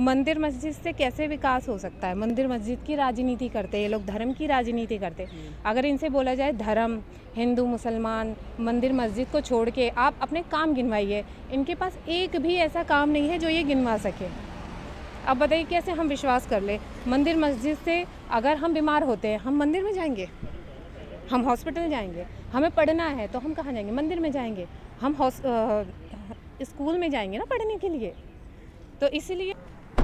मंदिर मस्जिद से कैसे विकास हो सकता है? मंदिर मस्जिद की राजनीति करते हैं ये लोग, धर्म की राजनीति करते हैं। अगर इनसे बोला जाए धर्म, हिंदू मुसलमान, मंदिर मस्जिद को छोड़ के आप अपने काम गिनवाइए, इनके पास एक भी ऐसा काम नहीं है जो ये गिनवा सके। अब बताइए कैसे हम विश्वास कर ले? मंदिर मस्जिद से अगर हम बीमार होते हैं हम मंदिर में जाएंगे, हम हॉस्पिटल जाएंगे, हमें पढ़ना है तो हम कहाँ जाएंगे? मंदिर में जाएंगे, हम स्कूल में जाएंगे ना पढ़ने के लिए। तो इसीलिए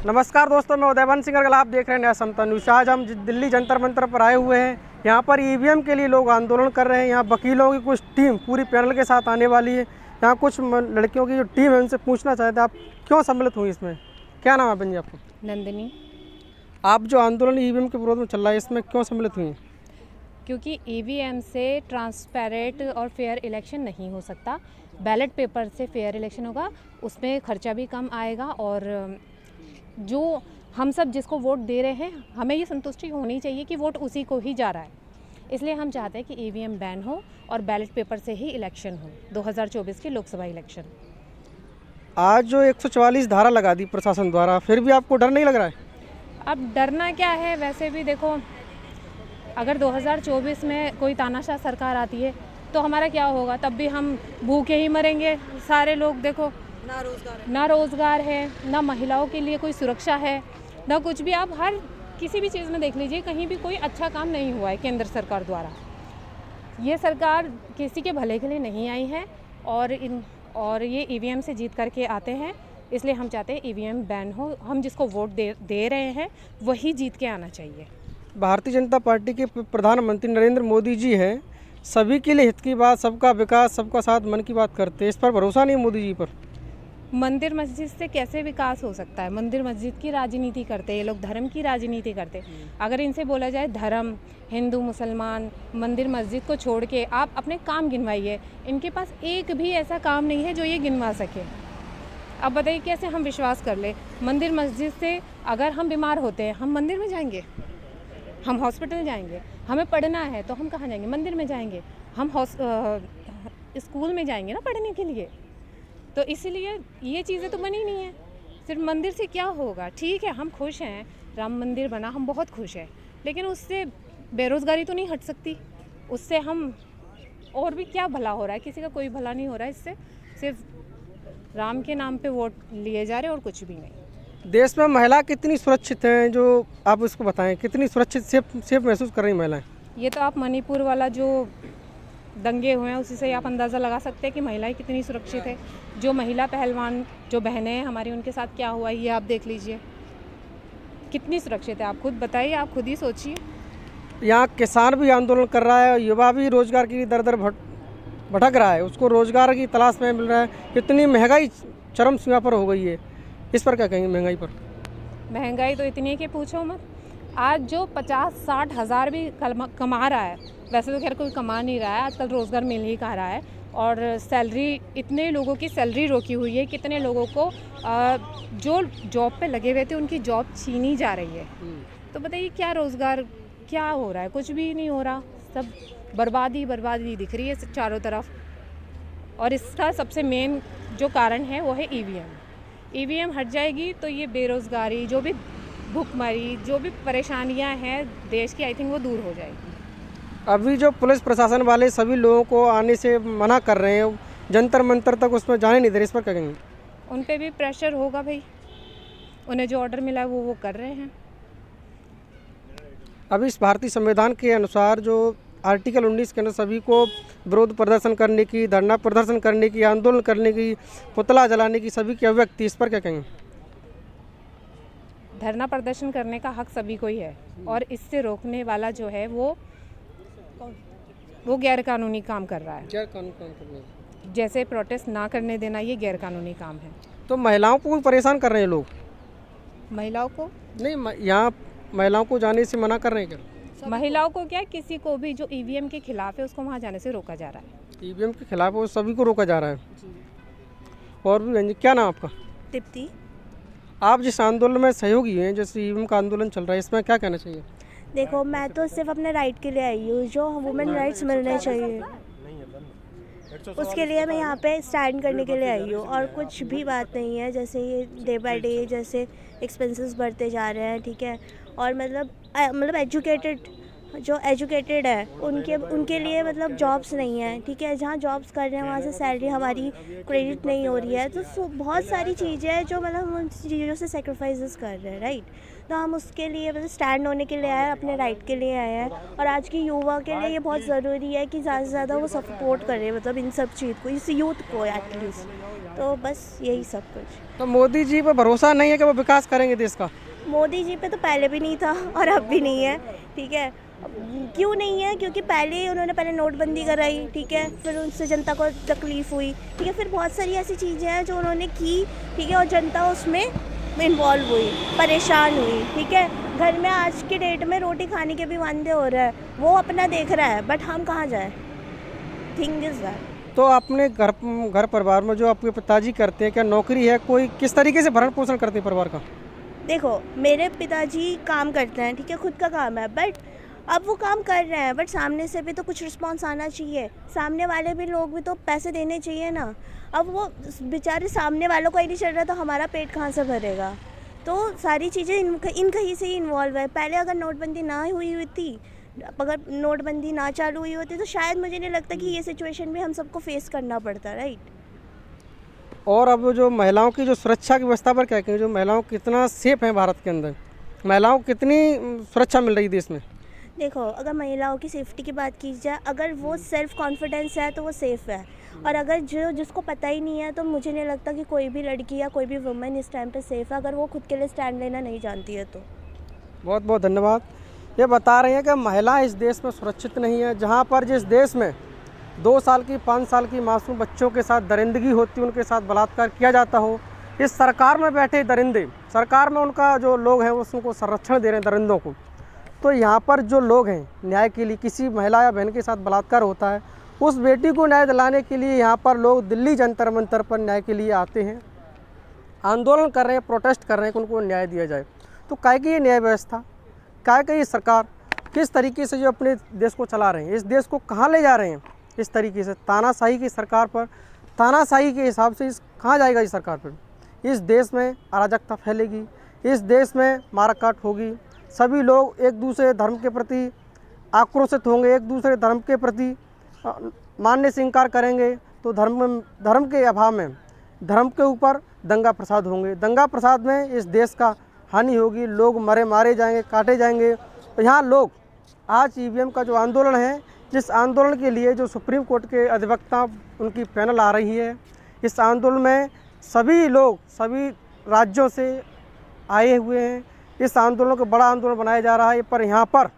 नमस्कार दोस्तों, मैं उदयवंश सिंह गर्ग, आप देख रहे हैं नया समता न्यूज़। आज हम दिल्ली जंतर मंतर पर आए हुए हैं। यहाँ पर ईवीएम के लिए लोग आंदोलन कर रहे हैं। यहाँ वकीलों की कुछ टीम पूरी पैनल के साथ आने वाली है। यहाँ कुछ लड़कियों की जो टीम है उनसे पूछना चाहते हैं आप क्यों सम्मिलित हुई इसमें? क्या नाम है बहन जी आपको? नंदिनी। आप जो आंदोलन ईवीएम के विरोध में चल रहा है इसमें क्यों सम्मिलित हुई? क्योंकि ईवीएम से ट्रांसपेरेंट और फेयर इलेक्शन नहीं हो सकता। बैलेट पेपर से फेयर इलेक्शन होगा, उसमें खर्चा भी कम आएगा और जो हम सब जिसको वोट दे रहे हैं हमें ये संतुष्टि होनी चाहिए कि वोट उसी को ही जा रहा है। इसलिए हम चाहते हैं कि ईवीएम बैन हो और बैलेट पेपर से ही इलेक्शन हो, 2024 की लोकसभा इलेक्शन। आज जो 144 धारा लगा दी प्रशासन द्वारा, फिर भी आपको डर नहीं लग रहा है? अब डरना क्या है? वैसे भी देखो, अगर 2024 में कोई तानाशाह सरकार आती है तो हमारा क्या होगा? तब भी हम भूखे ही मरेंगे सारे लोग। देखो, ना रोज़गार है, ना महिलाओं के लिए कोई सुरक्षा है, ना कुछ भी। आप हर किसी भी चीज़ में देख लीजिए, कहीं भी कोई अच्छा काम नहीं हुआ है केंद्र सरकार द्वारा। ये सरकार किसी के भले के लिए नहीं आई है और ये ईवीएम से जीत करके आते हैं। इसलिए हम चाहते हैं ईवीएम बैन हो। हम जिसको वोट दे रहे हैं वही जीत के आना चाहिए। भारतीय जनता पार्टी के प्रधानमंत्री नरेंद्र मोदी जी हैं, सभी के लिए हित की बात, सबका विकास, सबका साथ, मन की बात करते हैं। इस पर भरोसा नहीं है मोदी जी पर? मंदिर मस्जिद से कैसे विकास हो सकता है? मंदिर मस्जिद की राजनीति करते हैं ये लोग, धर्म की राजनीति करते हैं। अगर इनसे बोला जाए धर्म, हिंदू मुसलमान, मंदिर मस्जिद को छोड़ के आप अपने काम गिनवाइए, इनके पास एक भी ऐसा काम नहीं है जो ये गिनवा सके। अब बताइए कैसे हम विश्वास कर ले? मंदिर मस्जिद से अगर हम बीमार होते हैं हम मंदिर में जाएंगे, हम हॉस्पिटल जाएंगे, हमें पढ़ना है तो हम कहाँ जाएंगे? मंदिर में जाएंगे, हम स्कूल में जाएंगे ना पढ़ने के लिए। तो इसीलिए ये चीज़ें तो बनी नहीं है। सिर्फ मंदिर से क्या होगा? ठीक है, हम खुश हैं, राम मंदिर बना, हम बहुत खुश हैं, लेकिन उससे बेरोज़गारी तो नहीं हट सकती। उससे हम और भी क्या भला हो रहा है? किसी का कोई भला नहीं हो रहा है इससे। सिर्फ राम के नाम पे वोट लिए जा रहे और कुछ भी नहीं। देश में महिला कितनी सुरक्षित हैं, जो आप उसको बताएं, कितनी सुरक्षित सेफ महसूस कर रही महिलाएं? ये तो आप मणिपुर वाला जो दंगे हुए हैं उसी से आप अंदाज़ा लगा सकते हैं कि महिलाएं कितनी सुरक्षित है। जो महिला पहलवान, जो बहनें हैं हमारी, उनके साथ क्या हुआ ये आप देख लीजिए, कितनी सुरक्षित है। आप खुद बताइए, आप खुद ही सोचिए। यहाँ किसान भी आंदोलन कर रहा है, युवा भी रोजगार के लिए दर दर भटक रहा है, उसको रोजगार की तलाश में मिल रहा है। इतनी महंगाई चरम सीमा पर हो गई है, इस पर क्या कहेंगे? महंगाई पर? महंगाई तो इतनी है कि पूछो मत। आज जो 50-60 हज़ार भी कमा रहा है, वैसे तो खैर कोई कमा नहीं रहा है, आजकल रोज़गार मिल ही कहा रहा है। और सैलरी, इतने लोगों की सैलरी रोकी हुई है, कितने लोगों को जो जॉब पे लगे हुए थे उनकी जॉब छीनी जा रही है। तो बताइए क्या रोज़गार, क्या हो रहा है? कुछ भी नहीं हो रहा, सब बर्बादी दिख रही है चारों तरफ। और इसका सबसे मेन जो कारण है वो है ईवीएम हट जाएगी तो ये बेरोज़गारी, जो भी भुखमरी, जो भी परेशानियां हैं देश की, आई थिंक वो दूर हो जाएगी। अभी जो पुलिस प्रशासन वाले सभी लोगों को आने से मना कर रहे हैं, जंतर मंतर तक उसमें जाने नहीं दे रहे, इस पर क्या कहेंगे? उन पे भी प्रेशर होगा भाई, उन्हें जो ऑर्डर मिला है वो कर रहे हैं। अभी इस भारतीय संविधान के अनुसार जो आर्टिकल 19 के अंदर सभी को विरोध प्रदर्शन करने की, धरना प्रदर्शन करने की, आंदोलन करने की, पुतला जलाने की सभी की अभिव्यक्ति, इस पर क्या कहेंगे? धरना प्रदर्शन करने का हक सभी को ही है और इससे रोकने वाला जो है वो गैर कानूनी काम कर रहा है। क्या कानून काम कर रहे हैं? जैसे प्रोटेस्ट ना करने देना, ये गैर कानूनी काम है। तो महिलाओं को भी परेशान कर रहे हैं लोग? महिलाओं को नहीं, यहाँ महिलाओं को जाने से मना कर रहे हैं क्या? महिलाओं को क्या, किसी को भी जो ईवीएम के खिलाफ है उसको वहाँ जाने से रोका जा रहा है। ईवीएम के खिलाफ वो सभी को रोका जा रहा है जी। और भी, क्या नाम आपका? तृप्ति। आप जिस आंदोलन में सहयोगी हैं, जैसे ईवीएम का आंदोलन चल रहा है, इसमें क्या कहना चाहिए? देखो, मैं तो सिर्फ अपने राइट के लिए आई हूँ, जो वुमेन राइट्स मिलने चाहिए। उसके लिए मैं यहाँ पे स्टैंड करने के लिए आई हूँ, और कुछ भी बात नहीं है। जैसे ये डे बाय डे जैसे एक्सपेंसेस बढ़ते जा रहे हैं, ठीक है, और मतलब जो एजुकेटेड है उनके लिए मतलब जॉब्स नहीं है, ठीक है, जहाँ जॉब्स कर रहे हैं वहाँ से सैलरी हमारी क्रेडिट नहीं हो रही है। तो बहुत सारी चीज़ें हैं जो मतलब हम उन चीज़ों से सेक्रीफाइसेस कर रहे हैं, राइट। तो हम उसके लिए मतलब स्टैंड होने के लिए आए हैं, अपने राइट के लिए आए हैं, और आज की युवा के लिए ये बहुत ज़रूरी है कि ज़्यादा से ज़्यादा वो सपोर्ट करें, मतलब इन सब चीज़ को, इस यूथ को एटलीस्ट। तो बस यही सब कुछ। तो मोदी जी पर भरोसा नहीं है कि वो विकास करेंगे देश का? मोदी जी पे तो पहले भी नहीं था और अब भी नहीं है, ठीक है। क्यों नहीं है? क्योंकि उन्होंने नोटबंदी कराई, ठीक है, फिर उनसे जनता को तकलीफ़ हुई, ठीक है, फिर बहुत सारी ऐसी चीज़ें हैं जो उन्होंने की, ठीक है, और जनता उसमें इन्वॉल्व हुई, परेशान हुई, ठीक है। घर में आज के डेट में रोटी खाने के भी वांदे हो रहा है, वो अपना देख रहा है, बट हम कहाँ जाए? Thing is that. तो अपने घर परिवार में जो आपके पिताजी करते हैं, क्या नौकरी है कोई? किस तरीके से भरण पोषण करते हैं परिवार का? देखो, मेरे पिताजी काम करते हैं, ठीक है, खुद का काम है, बट अब वो काम कर रहे हैं, बट सामने से भी तो कुछ रिस्पॉन्स आना चाहिए, सामने वाले भी लोग भी तो पैसे देने चाहिए ना। अब वो बेचारे सामने वालों को ही नहीं चल रहा, तो हमारा पेट कहाँ से भरेगा? तो सारी चीज़ें इन कहीं से ही इन्वॉल्व है। पहले अगर नोटबंदी ना हुई थी, अगर नोटबंदी ना चालू हुई होती, तो शायद मुझे नहीं लगता कि ये सिचुएशन भी हम सबको फेस करना पड़ता, राइट। और अब जो महिलाओं की जो सुरक्षा की व्यवस्था पर क्या कहें? जो महिलाओं कितना सेफ हैं भारत के अंदर, महिलाओं को कितनी सुरक्षा मिल रही है देश में? देखो, अगर महिलाओं की सेफ्टी की बात की जाए, अगर वो सेल्फ कॉन्फिडेंस है तो वो सेफ़ है, और अगर जिसको पता ही नहीं है, तो मुझे नहीं लगता कि कोई भी लड़की या कोई भी वुमेन इस टाइम पे सेफ़ है, अगर वो खुद के लिए स्टैंड लेना नहीं जानती है तो। बहुत बहुत धन्यवाद। ये बता रहे हैं कि महिलाएं इस देश में सुरक्षित नहीं है। जहां पर जिस देश में 2 साल की 5 साल की मासूम बच्चों के साथ दरिंदगी होती, उनके साथ बलात्कार किया जाता हो, इस सरकार में बैठे दरिंदे, सरकार में उनका जो लोग हैं वो उनको संरक्षण दे रहे हैं दरिंदों को। तो यहाँ पर जो लोग हैं न्याय के लिए, किसी महिला या बहन के साथ बलात्कार होता है, उस बेटी को न्याय दिलाने के लिए यहाँ पर लोग दिल्ली जंतर मंतर पर न्याय के लिए आते हैं, आंदोलन कर रहे हैं, प्रोटेस्ट कर रहे हैं कि उनको न्याय दिया जाए। तो काहे की ये न्याय व्यवस्था, काहे की ये सरकार किस तरीके से जो अपने देश को चला रहे हैं, इस देश को कहाँ ले जा रहे हैं? इस तरीके से तानाशाही की सरकार पर, तानाशाही के हिसाब से कहाँ जाएगा इस सरकार पर? इस देश में अराजकता फैलेगी, इस देश में मारकाट होगी, सभी लोग एक दूसरे धर्म के प्रति आक्रोशित होंगे, एक दूसरे धर्म के प्रति मानने से इनकार करेंगे, तो धर्म के अभाव में धर्म के ऊपर दंगा प्रसाद होंगे, दंगा प्रसाद में इस देश का हानि होगी, लोग मारे जाएंगे, काटे जाएंगे। तो यहाँ लोग आज ईवीएम का जो आंदोलन है, जिस आंदोलन के लिए जो सुप्रीम कोर्ट के अधिवक्ता उनकी पैनल आ रही है, इस आंदोलन में सभी लोग सभी राज्यों से आए हुए हैं। इस आंदोलन को बड़ा आंदोलन बनाया जा रहा है, पर यहाँ पर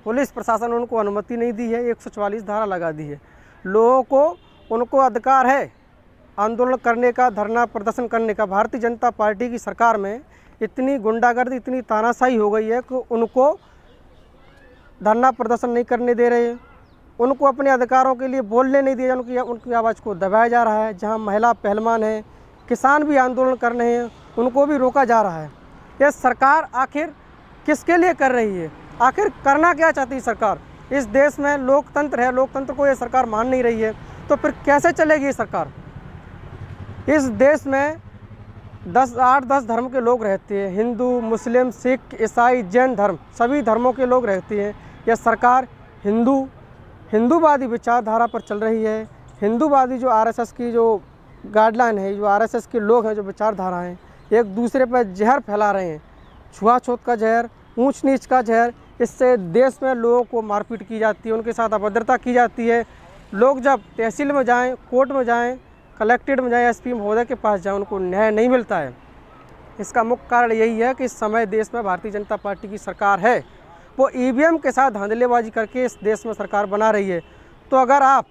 पुलिस प्रशासन उनको अनुमति नहीं दी है, 144 धारा लगा दी है। लोगों को उनको अधिकार है आंदोलन करने का, धरना प्रदर्शन करने का। भारतीय जनता पार्टी की सरकार में इतनी गुंडागर्दी, इतनी तानाशाही हो गई है कि उनको धरना प्रदर्शन नहीं करने दे रहे, उनको अपने अधिकारों के लिए बोलने नहीं दिया, उनकी आवाज़ को दबाया जा रहा है। जहां महिला पहलवान हैं, किसान भी आंदोलन कर रहे हैं, उनको भी रोका जा रहा है। ये सरकार आखिर किसके लिए कर रही है? आखिर करना क्या चाहती है सरकार? इस देश में लोकतंत्र है, लोकतंत्र को ये सरकार मान नहीं रही है, तो फिर कैसे चलेगी ये सरकार? इस देश में 8-10 धर्म के लोग रहते हैं, हिंदू, मुस्लिम, सिख, ईसाई, जैन धर्म, सभी धर्मों के लोग रहते हैं। यह सरकार हिंदूवादी विचारधारा पर चल रही है। हिंदूवादी जो आरएसएस की जो गाइडलाइन है, जो आरएसएस के लोग हैं, जो विचारधारा हैं, एक दूसरे पर जहर फैला रहे हैं, छुआछूत का जहर, ऊंच नीच का जहर। इससे देश में लोगों को मारपीट की जाती है, उनके साथ अभद्रता की जाती है। लोग जब तहसील में जाएं, कोर्ट में जाएं, कलेक्ट्रेट में जाएं, एसपी महोदय के पास जाएं, उनको न्याय नहीं मिलता है। इसका मुख्य कारण यही है कि इस समय देश में भारतीय जनता पार्टी की सरकार है, वो ईवीएम के साथ धांधलेबाजी करके इस देश में सरकार बना रही है। तो अगर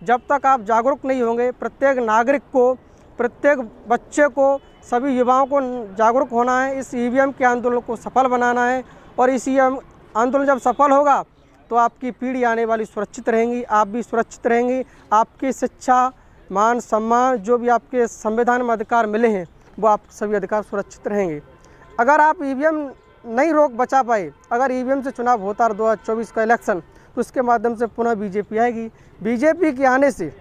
जब तक आप जागरूक नहीं होंगे, प्रत्येक नागरिक को, प्रत्येक बच्चे को, सभी युवाओं को जागरूक होना है, इस ईवीएम के आंदोलन को सफल बनाना है। और इस आंदोलन जब सफल होगा तो आपकी पीढ़ी आने वाली सुरक्षित रहेंगी, आप भी सुरक्षित रहेंगी, आपकी शिक्षा, मान सम्मान, जो भी आपके संविधान में अधिकार मिले हैं, वो आप सभी अधिकार सुरक्षित रहेंगे। अगर आप ईवीएम नहीं बचा पाए, अगर ईवीएम से चुनाव होता रहा 2024 का इलेक्शन, तो उसके माध्यम से पुनः बीजेपी आएगी। बीजेपी के आने से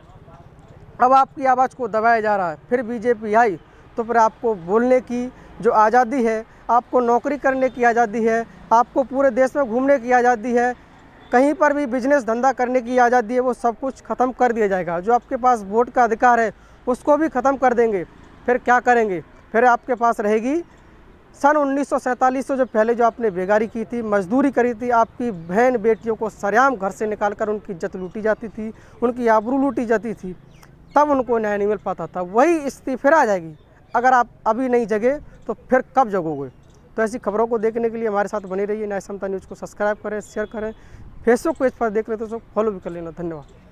अब आपकी आवाज़ को दबाया जा रहा है, फिर बीजेपी आई तो फिर आपको बोलने की जो आज़ादी है, आपको नौकरी करने की आज़ादी है, आपको पूरे देश में घूमने की आज़ादी है, कहीं पर भी बिजनेस धंधा करने की आज़ादी है, वो सब कुछ ख़त्म कर दिया जाएगा। जो आपके पास वोट का अधिकार है उसको भी ख़त्म कर देंगे। फिर क्या करेंगे? फिर आपके पास रहेगी सन 1947 से जो पहले जो आपने बेगारी की थी, मजदूरी करी थी, आपकी बहन बेटियों को सरेआम घर से निकाल कर उनकी इज्जत लूटी जाती थी, उनकी आबरू लूटी जाती थी, तब उनको न्याय नहीं मिल पाता था। वही स्थिति फिर आ जाएगी अगर आप अभी नहीं जगे तो फिर कब जगोगे? तो ऐसी खबरों को देखने के लिए हमारे साथ बने रहिए। न्याय समता न्यूज़ को सब्सक्राइब करें, शेयर करें, फेसबुक पेज पर देख रहे तो फॉलो भी कर लेना। धन्यवाद।